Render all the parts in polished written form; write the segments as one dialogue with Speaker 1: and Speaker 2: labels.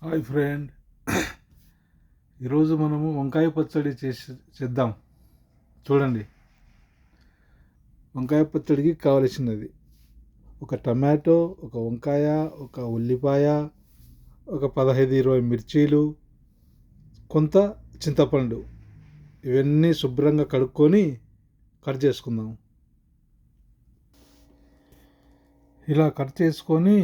Speaker 1: Hi friend, ఈరోజు మనము వంకాయ పచ్చడి చేద్దాం. చూడండి, వంకాయ పచ్చడికి కావలసినది ఒక టమాటో, ఒక వంకాయ, ఒక ఉల్లిపాయ, ఒక 15-20 మిర్చీలు, కొంత చింతపండు. ఇవన్నీ శుభ్రంగా కడుక్కొని కట్ చేసుకుందాం. ఇలా కట్ చేసుకొని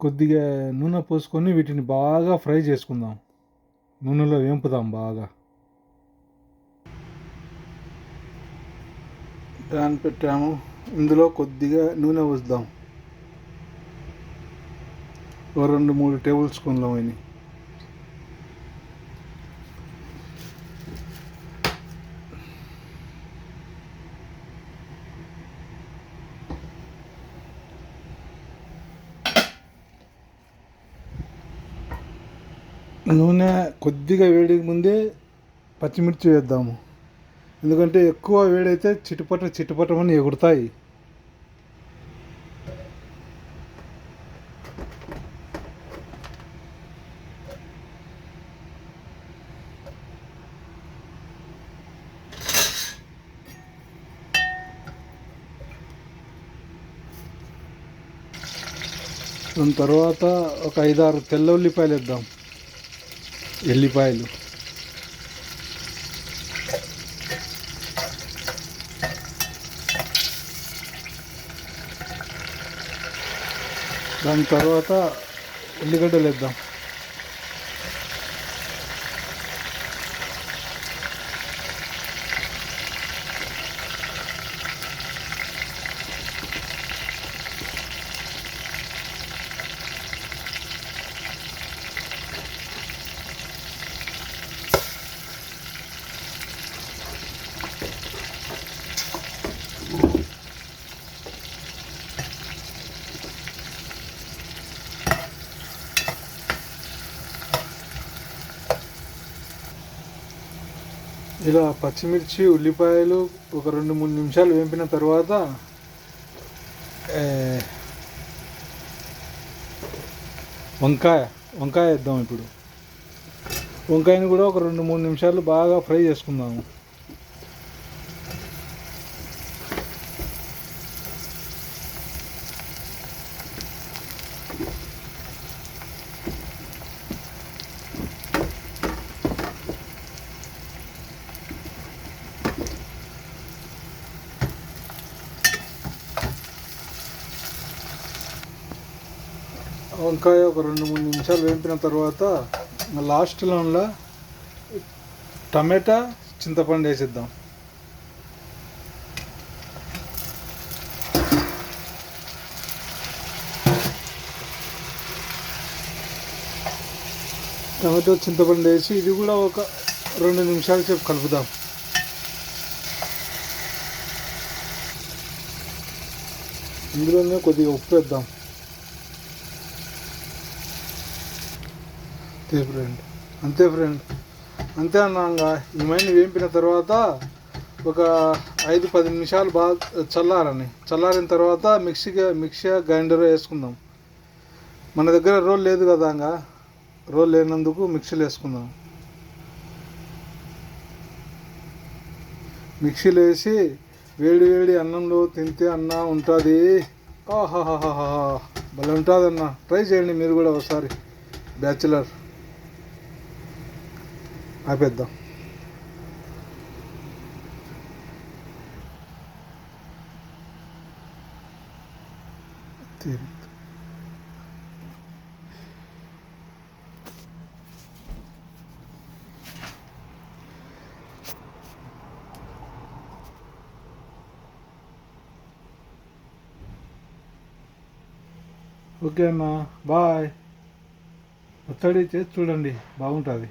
Speaker 1: కొద్దిగా నూనె పోసుకొని వీటిని బాగా ఫ్రై చేసుకుందాం. నూనెలో వేంపుదాం బాగా. ప్యాన్ పెట్టాము, ఇందులో కొద్దిగా నూనె పోద్దాం. 2-3 టేబుల్ స్పూన్లు అయినాయి. నూనె కొద్దిగా వేడికి ముందే పచ్చిమిర్చి వేద్దాము, ఎందుకంటే ఎక్కువ వేడైతే చిటపటమని ఎగురుతాయి. దాని తర్వాత ఒక 5-6 తెల్ల ఉల్లిపాయలు వేద్దాం. ఎల్లిపాయలు దాని తర్వాత ఉల్లిగడ్డలు వేద్దాం. ఇలా పచ్చిమిర్చి, ఉల్లిపాయలు ఒక 2-3 నిమిషాలు వేపిన తర్వాత వంకాయ వేద్దాం. ఇప్పుడు వంకాయని కూడా ఒక 2-3 నిమిషాలు బాగా ఫ్రై చేసుకుందాము. వంకాయ ఒక 2-3 నిమిషాలు వేపిన తర్వాత లాస్ట్లో టమాటా, చింతపండు వేసిద్దాం. టమాటో, చింతపండు వేసి ఇది కూడా ఒక 2 నిమిషాల సేపు కలుపుదాం. ఇందులోనే కొద్దిగా ఉప్పు వేద్దాం. అంతే ఫ్రెండ్, అంతే అన్నాగా. ఈ మైని వేంపిన తర్వాత ఒక 5-10 నిమిషాలు బాగా చల్లారిన తర్వాత మిక్సీ గ్రైండర్ వేసుకుందాం. మన దగ్గర రోల్ లేదు కదా, రోల్ లేనందుకు మిక్సీలో వేసుకుందాం. మిక్సీలో వేసి వేడి అన్నంలో తింటే అన్న ఉంటుంది. ఆహాహాహా, భలే ఉంటుంది అన్న. ట్రై చేయండి మీరు కూడా ఒకసారి. బ్యాచులర్ ఆపేద్దాం. ఓకే అన్న, బాయ్. పచ్చడి చేసి చూడండి, బాగుంటుంది.